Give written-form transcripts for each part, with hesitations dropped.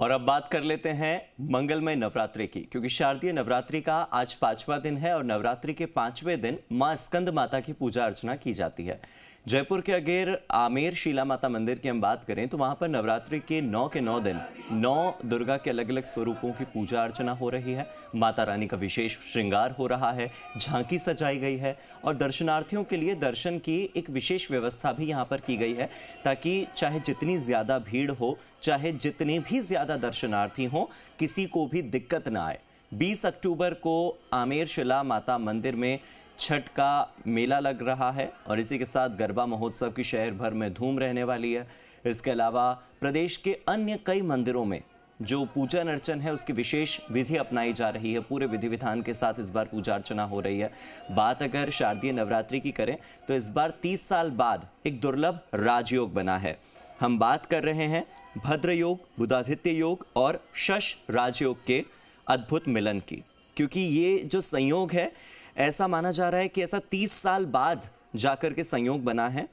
और अब बात कर लेते हैं मंगलमय नवरात्रि की, क्योंकि शारदीय नवरात्रि का आज 5वां दिन है और नवरात्रि के 5वें दिन मां स्कंद माता की पूजा अर्चना की जाती है। जयपुर के अगर आमेर शीला माता मंदिर की हम बात करें तो वहां पर नवरात्रि के 9 के 9 दिन 9 दुर्गा के अलग अलग स्वरूपों की पूजा अर्चना हो रही है। माता रानी का विशेष श्रृंगार हो रहा है, झांकी सजाई गई है और दर्शनार्थियों के लिए दर्शन की एक विशेष व्यवस्था भी यहाँ पर की गई है, ताकि चाहे जितनी ज़्यादा भीड़ हो, चाहे जितने भी ज़्यादा दर्शनार्थी हों, किसी को भी दिक्कत ना आए। 20 अक्टूबर को आमेर शीला माता मंदिर में छठ का मेला लग रहा है और इसी के साथ गरबा महोत्सव की शहर भर में धूम रहने वाली है। इसके अलावा प्रदेश के अन्य कई मंदिरों में जो पूजन अर्चन है उसकी विशेष विधि अपनाई जा रही है। पूरे विधि विधान के साथ इस बार पूजा अर्चना हो रही है। बात अगर शारदीय नवरात्रि की करें तो इस बार 30 साल बाद एक दुर्लभ राजयोग बना है। हम बात कर रहे हैं भद्र योग, बुधादित्य योग और शश राजयोग के अद्भुत मिलन की, क्योंकि ये जो संयोग है ऐसा माना जा रहा है कि ऐसा 30 साल बाद जाकर के संयोग बना है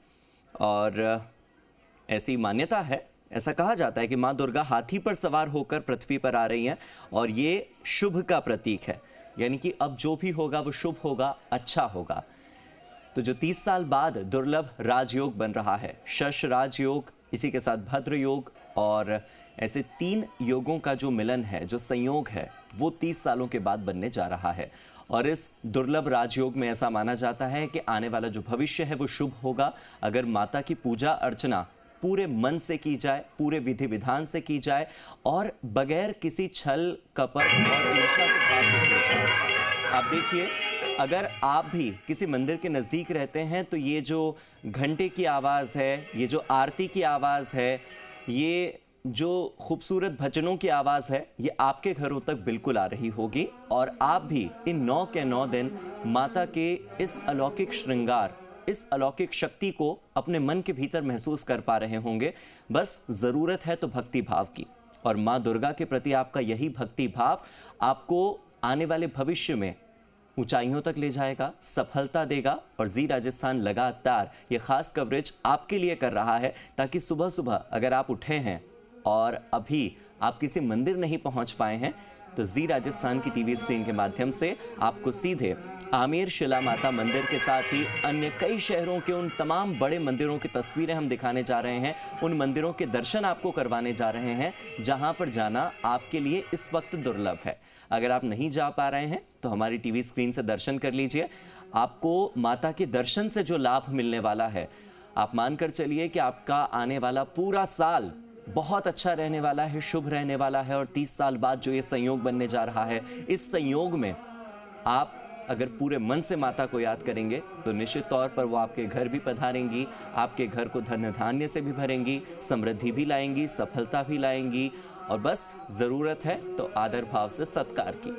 और ऐसी मान्यता है, ऐसा कहा जाता है कि माँ दुर्गा हाथी पर सवार होकर पृथ्वी पर आ रही हैं और ये शुभ का प्रतीक है, यानी कि अब जो भी होगा वो शुभ होगा, अच्छा होगा। तो जो 30 साल बाद दुर्लभ राजयोग बन रहा है, शश राजयोग, इसी के साथ भद्र योग और ऐसे 3 योगों का जो मिलन है, जो संयोग है, वो 30 सालों के बाद बनने जा रहा है। और इस दुर्लभ राजयोग में ऐसा माना जाता है कि आने वाला जो भविष्य है वो शुभ होगा अगर माता की पूजा अर्चना पूरे मन से की जाए, पूरे विधि विधान से की जाए और बगैर किसी छल कपट और ईर्ष्या के साथ की जाए। आप देखिए, अगर आप भी किसी मंदिर के नज़दीक रहते हैं तो ये जो घंटे की आवाज़ है, ये जो आरती की आवाज़ है, ये जो खूबसूरत भजनों की आवाज़ है, ये आपके घरों तक बिल्कुल आ रही होगी और आप भी इन 9 के 9 दिन माता के इस अलौकिक श्रृंगार, इस अलौकिक शक्ति को अपने मन के भीतर महसूस कर पा रहे होंगे। बस ज़रूरत है तो भक्ति भाव की, और माँ दुर्गा के प्रति आपका यही भक्ति भाव आपको आने वाले भविष्य में ऊंचाइयों तक ले जाएगा, सफलता देगा। और जी राजस्थान लगातार ये खास कवरेज आपके लिए कर रहा है, ताकि सुबह सुबह अगर आप उठे हैं और अभी आप किसी मंदिर नहीं पहुंच पाए हैं तो जी राजस्थान की टीवी स्क्रीन के माध्यम से आपको सीधे आमेर शीला माता मंदिर के साथ ही अन्य कई शहरों के उन तमाम बड़े मंदिरों की तस्वीरें हम दिखाने जा रहे हैं। उन मंदिरों के दर्शन आपको करवाने जा रहे हैं जहां पर जाना आपके लिए इस वक्त दुर्लभ है। अगर आप नहीं जा पा रहे हैं तो हमारी टीवी स्क्रीन से दर्शन कर लीजिए। आपको माता के दर्शन से जो लाभ मिलने वाला है, आप मानकर चलिए कि आपका आने वाला पूरा साल बहुत अच्छा रहने वाला है, शुभ रहने वाला है। और 30 साल बाद जो ये संयोग बनने जा रहा है, इस संयोग में आप अगर पूरे मन से माता को याद करेंगे तो निश्चित तौर पर वो आपके घर भी पधारेंगी, आपके घर को धन धान्य से भी भरेंगी, समृद्धि भी लाएंगी, सफलता भी लाएंगी। और बस ज़रूरत है तो आदर भाव से सत्कार की।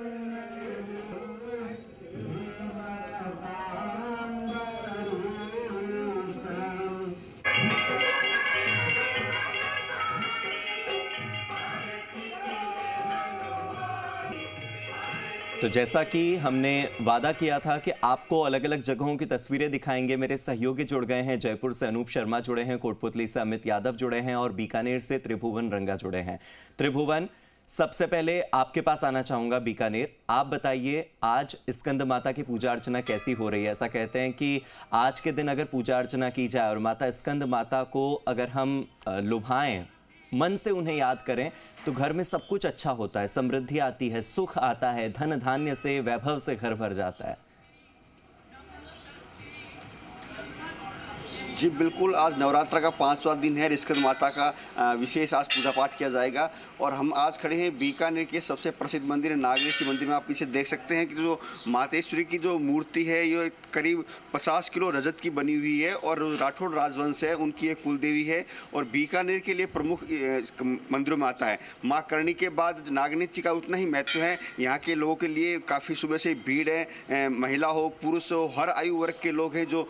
तो जैसा कि हमने वादा किया था कि आपको अलग अलग जगहों की तस्वीरें दिखाएंगे, मेरे सहयोगी जुड़ गए हैं। जयपुर से अनूप शर्मा जुड़े हैं, कोटपुतली से अमित यादव जुड़े हैं और बीकानेर से त्रिभुवन रंगा जुड़े हैं। त्रिभुवन, सबसे पहले आपके पास आना चाहूंगा। बीकानेर, आप बताइए आज स्कंद माता की पूजा अर्चना कैसी हो रही है? ऐसा कहते हैं कि आज के दिन अगर पूजा अर्चना की जाए और माता स्कंद माता को अगर हम लुभाएं, मन से उन्हें याद करें, तो घर में सब कुछ अच्छा होता है, समृद्धि आती है, सुख आता है, धन धान्य से, वैभव से घर भर जाता है। जी बिल्कुल, आज नवरात्र का 5वां दिन है। स्कंद माता का विशेष आज पूजा पाठ किया जाएगा और हम आज खड़े हैं बीकानेर के सबसे प्रसिद्ध मंदिर नागेश्वरी मंदिर में। आप पीछे देख सकते हैं कि जो मातेश्वरी की जो मूर्ति है ये करीब 50 किलो रजत की बनी हुई है और राठौड़ राजवंश है, उनकी एक कुलदेवी है और बीकानेर के लिए प्रमुख मंदिरों में आता है। माँ करणी के बाद नागेश्वरी जी का उतना ही महत्व है। यहाँ के लोगों के लिए काफ़ी सुबह से भीड़ है, महिला हो पुरुष हो, हर आयु वर्ग के लोग हैं जो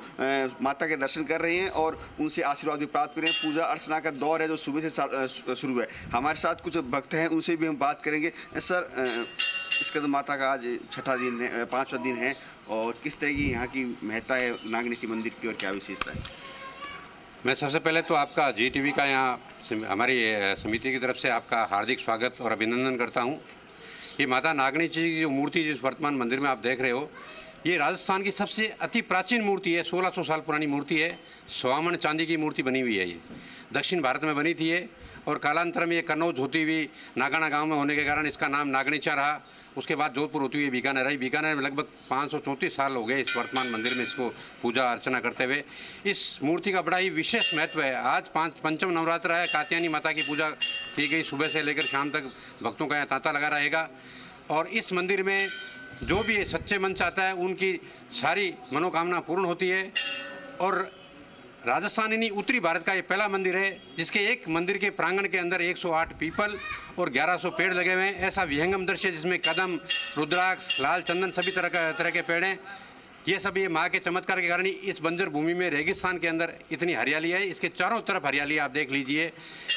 माता के दर्शन कर रहे हैं और उनसे आशीर्वाद भी प्राप्त करें। पूजा अर्चना का दौर है जो सुबह से शुरू है। हमारे साथ कुछ भक्त हैं, उनसे भी हम बात करेंगे। सर, स्कंद माता का आज 6वां दिन है, 5वां दिन है और किस तरह की यहाँ की महत्ता है नागेश्वरी मंदिर की और क्या विशेषता है? मैं सबसे पहले तो आपका जी टीवी का यहाँ हमारी समिति की तरफ से आपका हार्दिक स्वागत और अभिनंदन करता हूं। ये माता नागनी जी की जो मूर्ति जिस वर्तमान मंदिर में आप देख रहे हो, ये राजस्थान की सबसे अति प्राचीन मूर्ति है। 1600 साल पुरानी मूर्ति है। स्वर्ण चांदी की मूर्ति बनी हुई है। ये दक्षिण भारत में बनी थी ये, और कालांतर में ये कन्नौज होती हुई नागाना गांव में होने के कारण इसका नाम नागनीचा रहा। उसके बाद जोधपुर होती हुई बीकानेर आई। बीकानेर में लगभग 534 साल हो गए इस वर्तमान मंदिर में इसको पूजा अर्चना करते हुए। इस मूर्ति का बड़ा ही विशेष महत्व है। आज पंचम नवरात्र है, कात्यायनी माता की पूजा की गई। सुबह से लेकर शाम तक भक्तों का यहाँ तांता लगा रहेगा। और इस मंदिर में जो भी सच्चे मन से आता है उनकी सारी मनोकामना पूर्ण होती है। और राजस्थान यानी उत्तरी भारत का ये पहला मंदिर है जिसके एक मंदिर के प्रांगण के अंदर 108 पीपल और 1100 पेड़ लगे हुए हैं। ऐसा विहंगम दृश्य जिसमें कदम, रुद्राक्ष, लाल चंदन सभी तरह के पेड़ हैं। ये सब ये माँ के चमत्कार के कारण ही इस बंजर भूमि में रेगिस्तान के अंदर इतनी हरियाली है। इसके चारों तरफ हरियाली आप देख लीजिए।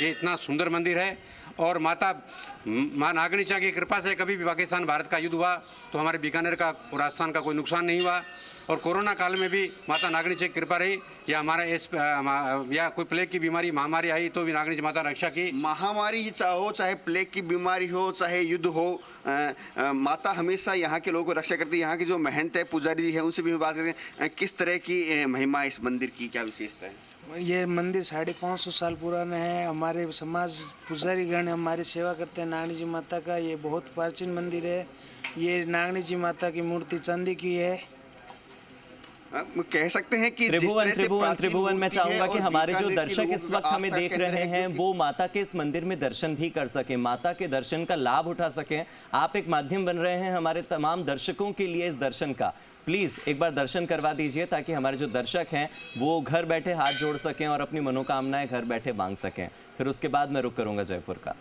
ये इतना सुंदर मंदिर है। और माँ नागनीचा की कृपा से कभी भी पाकिस्तान भारत का युद्ध हुआ तो हमारे बीकानेर का और राजस्थान का कोई नुकसान नहीं हुआ। और कोरोना काल में भी माता नागनीचा की कृपा रही, या हमारा या कोई प्लेग की बीमारी महामारी आई तो भी नागनीचा माता रक्षा की। महामारी ही हो, चाहे प्लेग की बीमारी हो, चाहे युद्ध हो, माता हमेशा यहाँ के लोगों को रक्षा करती है। यहाँ के जो महंत है, पुजारी जी है, उनसे भी बात करते हैं किस तरह की महिमा है इस मंदिर की, क्या विशेषता है। ये मंदिर 550 साल पुराना है। हमारे समाज पुजारी गण हमारी सेवा करते हैं नागनी जी माता का। ये बहुत प्राचीन मंदिर है। ये नागनी जी माता की मूर्ति चांदी की है। कह सकते हैं कि त्रिभुवन मैं चाहूंगा कि हमारे जो दर्शक इस वक्त हमें देख रहे हैं वो माता के इस मंदिर में दर्शन भी कर सकें, माता के दर्शन का लाभ उठा सकें। आप एक माध्यम बन रहे हैं हमारे तमाम दर्शकों के लिए इस दर्शन का। प्लीज एक बार दर्शन करवा दीजिए ताकि हमारे जो दर्शक हैं वो घर बैठे हाथ जोड़ सकें और अपनी मनोकामनाएं घर बैठे मांग सकें। फिर उसके बाद मैं रुक करूंगा जयपुर का।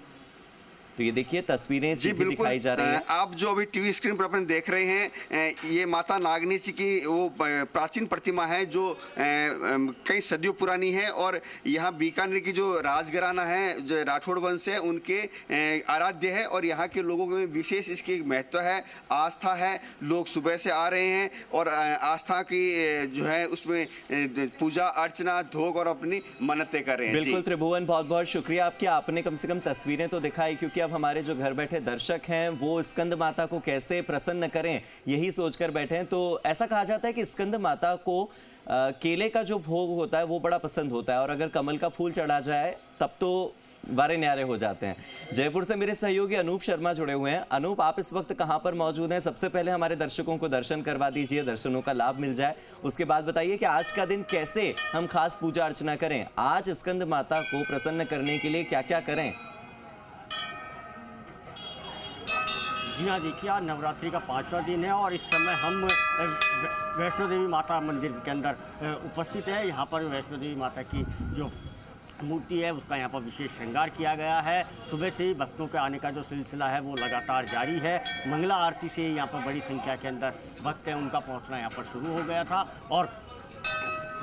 तो ये देखिए तस्वीरें सीधी दिखाई जा रही हैं। आप जो अभी टीवी स्क्रीन पर अपन देख रहे हैं, ये माता नागनी जी की वो प्राचीन प्रतिमा है जो कई सदियों पुरानी है। और यहाँ बीकानेर की जो राजघराना है, जो राठौड़ वंश है, उनके आराध्य है। और यहाँ के लोगों में विशेष इसकी महत्व है, आस्था है। लोग सुबह से आ रहे हैं और आस्था की जो है उसमें पूजा अर्चना, धोख और अपनी मन्नतें कर रहे हैं। बिल्कुल त्रिभुवन, बहुत बहुत शुक्रिया आपके। आपने कम से कम तस्वीरें तो दिखाई, क्योंकि अब हमारे जो घर बैठे दर्शक हैं वो स्कंद माता को कैसे प्रसन्न करें यही सोचकर बैठे हैं। तो ऐसा कहा जाता है कि स्कंद माता को केले का जो भोग होता है वो बड़ा पसंद होता है, और अगर कमल का फूल चढ़ा जाए तब तो वारे न्यारे हो जाते हैं। जयपुर से मेरे सहयोगी अनूप शर्मा जुड़े हुए हैं। अनूप, आप इस वक्त कहां पर मौजूद हैं? सबसे पहले हमारे दर्शकों को दर्शन करवा दीजिए, दर्शनों का लाभ मिल जाए। उसके बाद बताइए कि आज का दिन कैसे हम खास पूजा अर्चना करें, आज स्कंद माता को प्रसन्न करने के लिए क्या क्या करें। जी हाँ, देखिए आज नवरात्रि का 5वां दिन है और इस समय हम वैष्णो देवी माता मंदिर के अंदर उपस्थित है। यहाँ पर वैष्णो देवी माता की जो मूर्ति है उसका यहाँ पर विशेष श्रृंगार किया गया है। सुबह से ही भक्तों के आने का जो सिलसिला है वो लगातार जारी है। मंगला आरती से यहाँ पर बड़ी संख्या के अंदर भक्त हैं, उनका पहुँचना यहाँ पर शुरू हो गया था और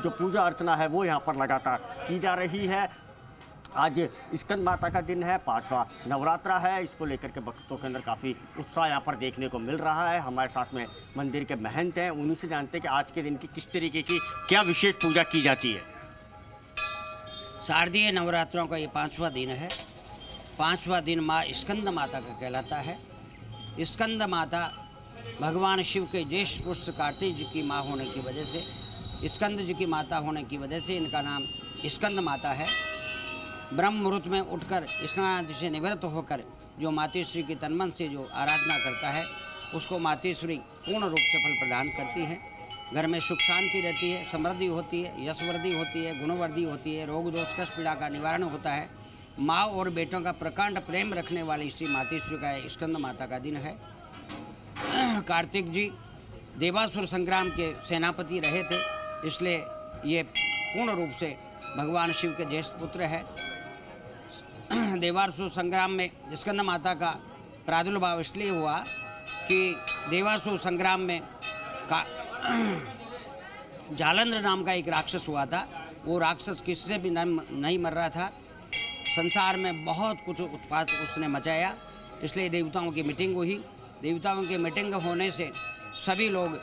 जो पूजा अर्चना है वो यहाँ पर लगातार की जा रही है। आज स्कंद माता का दिन है, 5वां नवरात्रा है। इसको लेकर के भक्तों के अंदर काफ़ी उत्साह यहाँ पर देखने को मिल रहा है। हमारे साथ में मंदिर के महंत हैं, उन्हीं से जानते हैं कि आज के दिन की किस तरीके की क्या विशेष पूजा की जाती है। शारदीय नवरात्रों का ये 5वां दिन है। 5वां दिन माँ स्कंद माता का कहलाता है। स्कंद माता भगवान शिव के ज्येष्ठ पुत्र कार्तिक जी की माँ होने की वजह से, स्कंद जी की माता होने की वजह से इनका नाम स्कंद माता है। ब्रह्म मुहूर्त में उठकर स्नान से निवृत्त होकर जो मातेश्वरी की तनमन से जो आराधना करता है उसको मातेश्वरी पूर्ण रूप से फल प्रदान करती है। घर में सुख शांति रहती है, समृद्धि होती है, यशवृद्धि होती है, गुणवृद्धि होती है, रोग दोष कष्ट पीड़ा का निवारण होता है। माँ और बेटों का प्रकांड प्रेम रखने वाली श्री मातेश्वरी का स्कंद माता का दिन है। कार्तिक जी देवासुर संग्राम के सेनापति रहे थे, इसलिए ये पूर्ण रूप से भगवान शिव के ज्येष्ठ पुत्र है। देवासुर संग्राम में स्कंद माता का प्रादुर्भाव इसलिए हुआ कि देवासुर संग्राम में जालंधर नाम का एक राक्षस हुआ था। वो राक्षस किसी से भी नहीं मर रहा था। संसार में बहुत कुछ उत्पात उसने मचाया, इसलिए देवताओं की मीटिंग हुई। देवताओं की मीटिंग होने से सभी लोग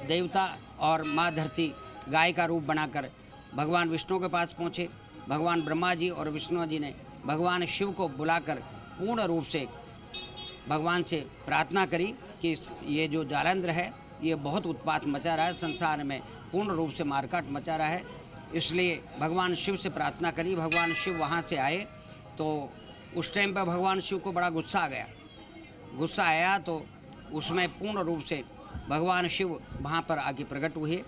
देवता और माँ धरती गाय का रूप बनाकर भगवान विष्णु के पास पहुँचे। भगवान ब्रह्मा जी और विष्णु जी ने भगवान शिव को बुलाकर पूर्ण रूप से भगवान से प्रार्थना करी कि ये जो जालंधर है ये बहुत उत्पात मचा रहा है, संसार में पूर्ण रूप से मारकाट मचा रहा है, इसलिए भगवान शिव से प्रार्थना करी। भगवान शिव वहाँ से आए तो उस टाइम पर भगवान शिव को बड़ा गुस्सा आ गया। गुस्सा आया तो उसमें पूर्ण रूप से भगवान शिव वहाँ पर आके प्रकट हुए।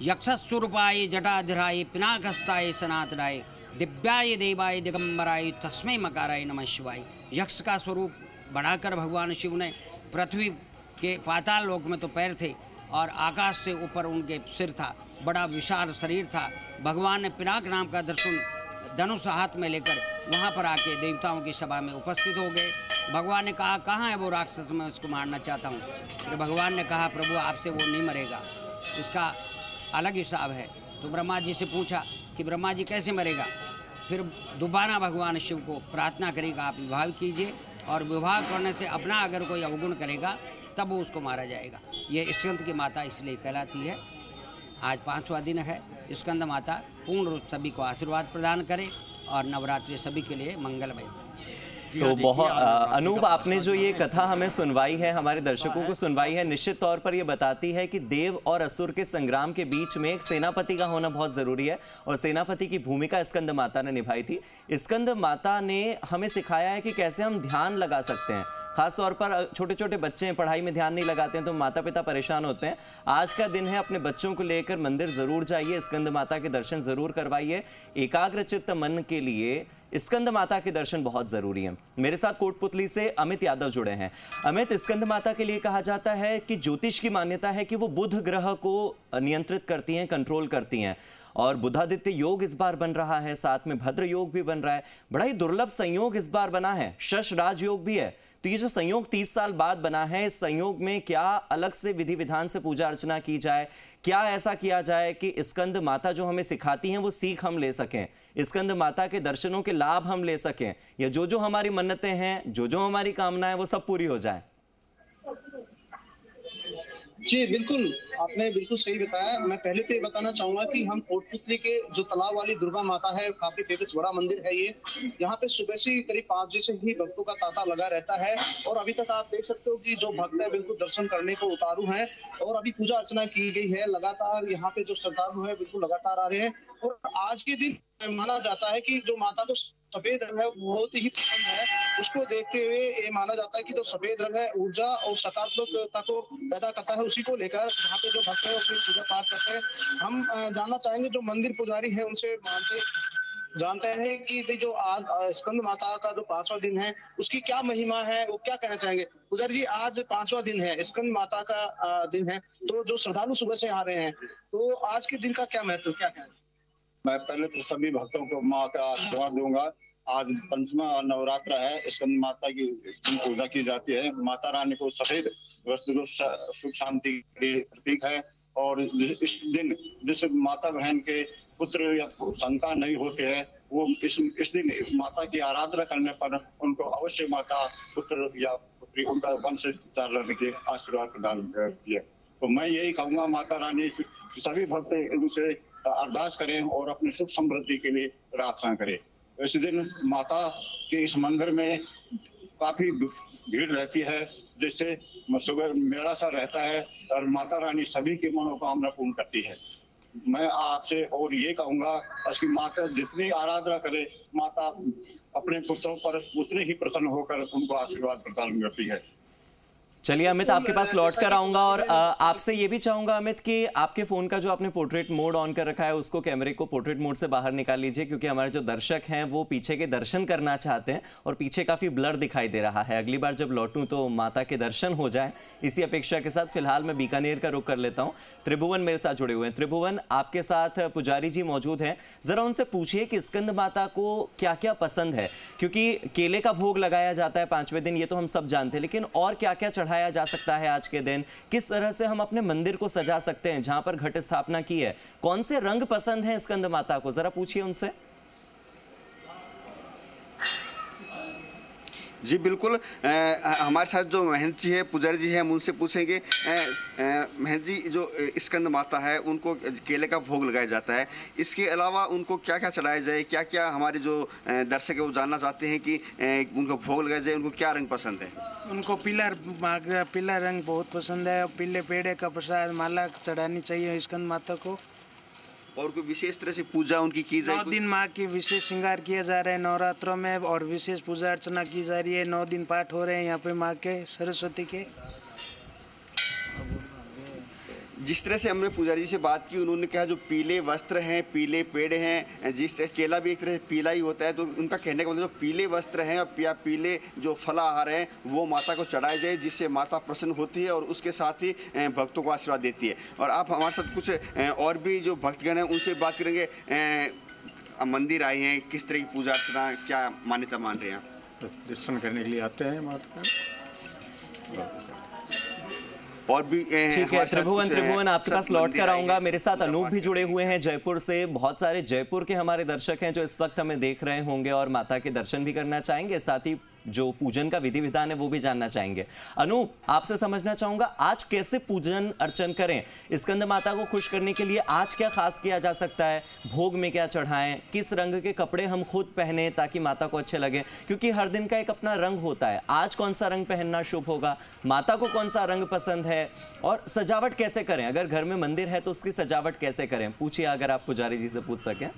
यक्षस्वरूपाय जटाधराय पिनाकस्ताय सनातनाय दिव्याय देवाय दिगंबराय तस्मै मकाराय नमः शिवाय। यक्ष का स्वरूप बढ़ाकर भगवान शिव ने पृथ्वी के पाताल लोक में तो पैर थे और आकाश से ऊपर उनके सिर था, बड़ा विशाल शरीर था। भगवान ने पिनाक नाम का दर्शन धनुष हाथ में लेकर वहाँ पर आके देवताओं की सभा में उपस्थित हो गए। भगवान ने कहा कहाँ है वो राक्षस, मैं उसको मारना चाहता हूँ। फिर भगवान ने कहा प्रभु आपसे वो नहीं मरेगा, इसका अलग हिसाब है। तो ब्रह्मा जी से पूछा कि ब्रह्मा जी कैसे मरेगा। फिर दोबारा भगवान शिव को प्रार्थना करेगा आप विवाह कीजिए, और विवाह करने से अपना अगर कोई अवगुण करेगा तब वो उसको मारा जाएगा। ये स्कंद की माता इसलिए कहलाती है। आज 5वां दिन है। स्कंद माता पूर्ण रूप सभी को आशीर्वाद प्रदान करे और नवरात्रि सभी के लिए मंगलमय। तो बहुत अनूप, आपने जो ये कथा हमें सुनवाई है, हमारे दर्शकों को सुनवाई है, निश्चित तौर पर ये बताती है कि देव और असुर के संग्राम के बीच में एक सेनापति का होना बहुत जरूरी है, और सेनापति की भूमिका स्कंद माता ने निभाई थी। स्कंद माता ने हमें सिखाया है कि कैसे हम ध्यान लगा सकते हैं। खास तौर पर छोटे छोटे बच्चे पढ़ाई में ध्यान नहीं लगाते हैं तो माता पिता परेशान होते हैं। आज का दिन है, अपने बच्चों को लेकर मंदिर जरूर जाइए, स्कंद माता के दर्शन जरूर करवाइए। एकाग्रचित्त मन के लिए स्कंद माता के दर्शन बहुत जरूरी हैं। मेरे साथ कोटपुतली से अमित यादव जुड़े हैं। अमित, स्कंद माता के लिए कहा जाता है कि ज्योतिष की मान्यता है कि वो बुध ग्रह को नियंत्रित करती हैं, कंट्रोल करती हैं, और बुधादित्य योग इस बार बन रहा है, साथ में भद्र योग भी बन रहा है। बड़ा ही दुर्लभ संयोग इस बार बना है, शश राज योग भी है। तो ये जो संयोग 30 साल बाद बना है, इस संयोग में क्या अलग से विधि विधान से पूजा अर्चना की जाए, क्या ऐसा किया जाए कि स्कंद माता जो हमें सिखाती हैं वो सीख हम ले सकें, स्कंद माता के दर्शनों के लाभ हम ले सकें, या जो जो हमारी मन्नतें हैं, जो जो हमारी कामनाएं वो सब पूरी हो जाए? जी बिल्कुल, आपने बिल्कुल सही बताया। मैं पहले तो ये बताना चाहूंगा कि हम कोटपुतली के जो तालाब वाली दुर्गा माता है, काफी फेमस बड़ा मंदिर है ये। यहाँ पे सुबह से करीब 5 बजे से ही भक्तों का तांता लगा रहता है, और अभी तक आप देख सकते हो कि जो भक्त है बिल्कुल दर्शन करने को उतारू हैं, और अभी पूजा अर्चना की गई है लगातार। यहाँ पे जो श्रद्धालु है बिल्कुल लगातार आ रहे हैं, और आज के दिन माना जाता है कि जो माता को सफेद रंग है बहुत ही पसंद है। उसको देखते हुए ये माना जाता है कि जो सफेद रंग है ऊर्जा और सकारात्मकता को पैदा करता है। उसी को लेकर यहाँ पे जो भक्त है अपनी पूजा पाठ करते हैं। हम जानना चाहेंगे जो मंदिर पुजारी है उनसे जानते हैं कि जो आज स्कंद माता का जो 5वां दिन है उसकी क्या महिमा है, वो क्या कहना चाहेंगे। पुजारी जी, आज 5वां दिन है, स्कंद माता का दिन है, तो जो श्रद्धालु सुबह से आ रहे हैं, तो आज के दिन का क्या महत्व, क्या है? मैं पहले तो सभी भक्तों को माँ का आशीर्वाद दूंगा। आज पंचमा नवरात्र है, स्कंद माता की पूजा की जाती है। माता रानी को सफेद वस्त्र सुख शांति के प्रतीक है, और इस दिन जिस माता बहन के पुत्र या संतान नहीं होते हैं, वो इस दिन माता की आराधना करने पर उनको अवश्य माता पुत्र या पुत्री उनका वंश चालने के आशीर्वाद प्रदान करती है। तो मैं यही कहूँगा, माता रानी सभी भक्त उनसे अरदास करें और अपनी सुख समृद्धि के लिए प्रार्थना करें। इस दिन माता के इस मंदिर में काफी भीड़ रहती है, जिससे सुबह मेला सा रहता है, और माता रानी सभी की मनोकामना पूर्ण करती है। मैं आपसे और ये कहूंगा कि माता जितनी आराधना करे, माता अपने पुत्रों पर उतने ही प्रसन्न होकर उनको आशीर्वाद प्रदान करती है। चलिए अमित, आपके पास लौट कर आऊंगा, और आपसे ये भी चाहूंगा अमित कि आपके फोन का जो आपने पोर्ट्रेट मोड ऑन कर रखा है उसको, कैमरे को पोर्ट्रेट मोड से बाहर निकाल लीजिए, क्योंकि हमारे जो दर्शक हैं वो पीछे के दर्शन करना चाहते हैं और पीछे काफी ब्लर दिखाई दे रहा है। अगली बार जब लौटूं तो माता के दर्शन हो जाए, इसी अपेक्षा के साथ फिलहाल मैं बीकानेर का रुख कर लेता हूँ। त्रिभुवन मेरे साथ जुड़े हुए हैं। त्रिभुवन, आपके साथ पुजारी जी मौजूद हैं, जरा उनसे पूछिए कि स्कंद माता को क्या क्या पसंद है, क्योंकि केले का भोग लगाया जाता है 5वें दिन, ये तो हम सब जानते हैं, लेकिन और क्या क्या चढ़ाया जा सकता है आज के दिन? किस तरह से हम अपने मंदिर को सजा सकते हैं जहां पर घट स्थापना की है? कौन से रंग पसंद हैं स्कंद माता को, जरा पूछिए उनसे। जी बिल्कुल, हमारे साथ जो महंत जी है, पुजारी जी है, हम उनसे पूछेंगे। महंत जी, जो स्कंद माता है उनको केले का भोग लगाया जाता है, इसके अलावा उनको क्या क्या चढ़ाया जाए, क्या क्या हमारे जो दर्शक है वो जानना चाहते हैं कि उनको भोग लगाया जाए, उनको क्या रंग पसंद है? उनको पीला रंग बहुत पसंद है। पीले पेड़े का प्रसाद माला चढ़ानी चाहिए स्कंद माता को। और कोई विशेष तरह से पूजा उनकी की जाए? 9 दिन माँ की विशेष श्रृंगार किया जा रहा है नवरात्रों में, और विशेष पूजा अर्चना की जा रही है। 9 दिन पाठ हो रहे हैं यहाँ पे माँ के, सरस्वती के। जिस तरह से हमने पुजारी जी से बात की, उन्होंने कहा जो पीले वस्त्र हैं, पीले पेड़ हैं, जिस तरह केला भी एक तरह से पीला ही होता है, तो उनका कहने का मतलब जो पीले वस्त्र हैं या पीले जो फलाहार हैं वो माता को चढ़ाए जाए, जिससे माता प्रसन्न होती है और उसके साथ ही भक्तों को आशीर्वाद देती है। और आप हमारे साथ कुछ और भी जो भक्तगण हैं उनसे बात करेंगे। मंदिर आए हैं, किस तरह की पूजा अर्चना, क्या मान्यता मान रहे हैं? दर्शन करने के लिए आते हैं माता का। और भी ठीक है, त्रिभुवन आपके पास लौट कर आऊंगा। मेरे साथ अनूप भी जुड़े हुए हैं जयपुर से। बहुत सारे जयपुर के हमारे दर्शक हैं जो इस वक्त हमें देख रहे होंगे और माता के दर्शन भी करना चाहेंगे, साथ ही जो पूजन का विधि विधान है वो भी जानना चाहेंगे। अनूप, आपसे समझना चाहूंगा आज कैसे पूजन अर्चन करें, स्कंद माता को खुश करने के लिए आज क्या खास किया जा सकता है, भोग में क्या चढ़ाएं, किस रंग के कपड़े हम खुद पहने ताकि माता को अच्छे लगे, क्योंकि हर दिन का एक अपना रंग होता है। आज कौन सा रंग पहनना शुभ होगा, माता को कौन सा रंग पसंद है, और सजावट कैसे करें, अगर घर में मंदिर है तो उसकी सजावट कैसे करें, पूछिए अगर आप पुजारी जी से पूछ सकें।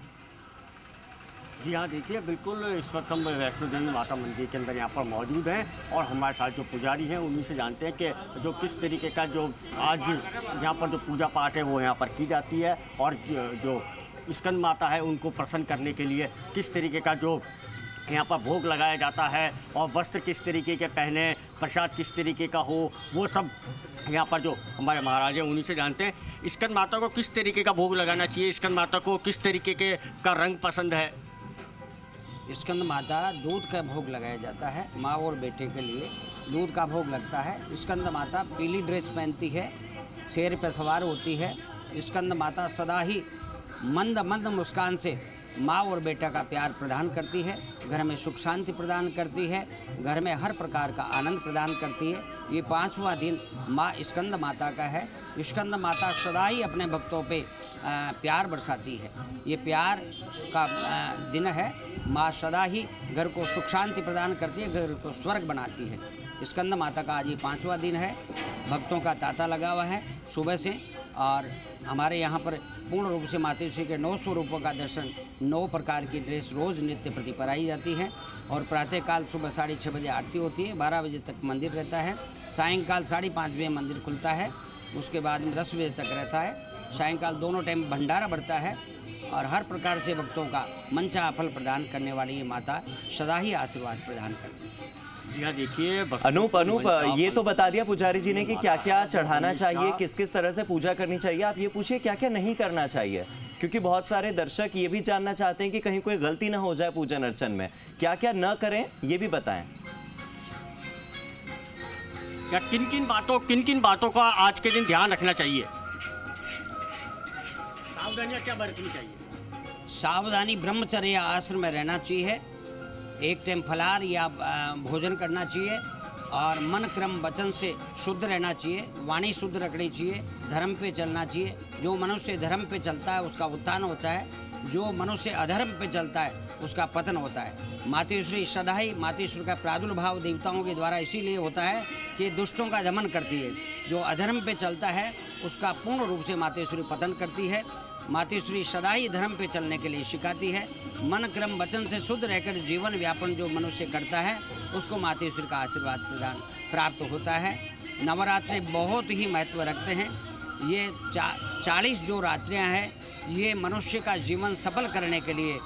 जी हाँ, देखिए बिल्कुल इस वक्त हम वैष्णो देवी माता मंदिर के अंदर यहाँ पर मौजूद हैं और हमारे साथ जो पुजारी हैं उन्हीं से जानते हैं कि जो किस तरीके का जो आज यहाँ पर जो पूजा पाठ है वो यहाँ पर की जाती है, और जो स्कंद माता है उनको प्रसन्न करने के लिए किस तरीके का जो यहाँ पर भोग लगाया जाता है, और वस्त्र किस तरीके के पहने, प्रसाद किस तरीके का हो, वो सब यहाँ पर जो हमारे महाराज हैं उन्हीं से जानते हैं। स्कंद माता को किस तरीके का भोग लगाना चाहिए, स्कंद माता को किस तरीके का रंग पसंद है? स्कंद माता दूध का भोग लगाया जाता है, माँ और बेटे के लिए दूध का भोग लगता है। स्कंद माता पीली ड्रेस पहनती है, शेर पर सवार होती है। स्कंद माता सदा ही मंद मंद मुस्कान से माँ और बेटा का प्यार प्रदान करती है, घर में सुख शांति प्रदान करती है, घर में हर प्रकार का आनंद प्रदान करती है। ये 5वां दिन माँ स्कंद माता का है। स्कंद माता सदा ही अपने भक्तों पे प्यार बरसाती है, ये प्यार का दिन है। माँ सदा ही घर को सुख शांति प्रदान करती है, घर को स्वर्ग बनाती है। स्कंद माता का आज ये 5वां दिन है। भक्तों का तांता लगा हुआ है सुबह से, और हमारे यहाँ पर पूर्ण रूप से माता श्री के 9 स्वरूपों का दर्शन, 9 प्रकार की ड्रेस रोज़ नित्य प्रति कराई जाती है। और प्रातःकाल सुबह 6:30 बजे आरती होती है, 12 बजे तक मंदिर रहता है। सायंकाल 5:30 बजे मंदिर खुलता है, उसके बाद में 10 बजे तक रहता है। सायंकाल दोनों टाइम भंडारा बढ़ता है, और हर प्रकार से भक्तों का मनचाहा फल प्रदान करने वाली ये माता सदा ही आशीर्वाद प्रदान करती है। देखिए अनूप, ये तो बता दिया पुजारी जी ने कि क्या क्या चढ़ाना चाहिए, किस किस तरह से पूजा करनी चाहिए। आप ये पूछिए क्या क्या नहीं करना चाहिए, क्योंकि बहुत सारे दर्शक ये भी जानना चाहते हैं कि कहीं कोई गलती ना हो जाए पूजन अर्चन में, क्या क्या न करें ये भी बताएं। या किन किन बातों का आज के दिन ध्यान रखना चाहिए, सावधानियां क्या बरतनी चाहिए? सावधानी, ब्रह्मचर्य आश्रम में रहना चाहिए, एक टाइम फलाहार या भोजन करना चाहिए, और मन क्रम वचन से शुद्ध रहना चाहिए, वाणी शुद्ध रखनी चाहिए, धर्म पे चलना चाहिए। जो मनुष्य धर्म पे चलता है उसका उत्थान होता है, जो मनुष्य अधर्म पे चलता है उसका पतन होता है। मातेश्वरी सदा ही, मातेश्वरी का प्रादुर्भाव देवताओं के द्वारा इसीलिए होता है कि दुष्टों का दमन करती है। जो अधर्म पे चलता है उसका पूर्ण रूप से मातेश्वरी पतन करती है। मातेश्वरी सदा ही धर्म पे चलने के लिए सिखाती है। मन क्रम वचन से शुद्ध रहकर जीवन व्यापन जो मनुष्य करता है उसको मातेश्वरी का आशीर्वाद प्रदान प्राप्त होता है। नवरात्रि बहुत ही महत्व रखते हैं। ये 40 जो रात्रियां हैं ये मनुष्य का जीवन सफल करने के लिए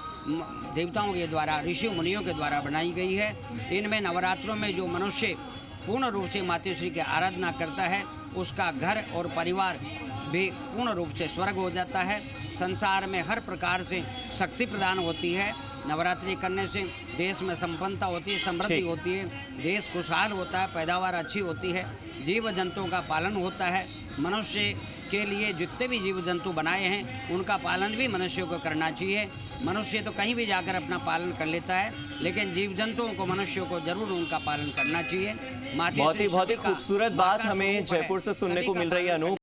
देवताओं के द्वारा, ऋषि मुनियों के द्वारा बनाई गई है। इनमें नवरात्रों में जो मनुष्य पूर्ण रूप से मातेश्वरी की आराधना करता है उसका घर और परिवार भी पूर्ण रूप से स्वर्ग हो जाता है। संसार में हर प्रकार से शक्ति प्रदान होती है। नवरात्रि करने से देश में संपन्नता होती है, समृद्धि होती है, देश खुशहाल होता है, पैदावार अच्छी होती है, जीव जंतुओं का पालन होता है, मनुष्य के लिए जितने भी जीव जंतु बनाए हैं उनका पालन भी मनुष्यों को करना चाहिए। मनुष्य तो कहीं भी जाकर अपना पालन कर लेता है, लेकिन जीव जंतुओं को, मनुष्यों को जरूर उनका पालन करना चाहिए। बहुत ही खूबसूरत बात हमें जयपुर से सुनने को मिल रही है अनूप।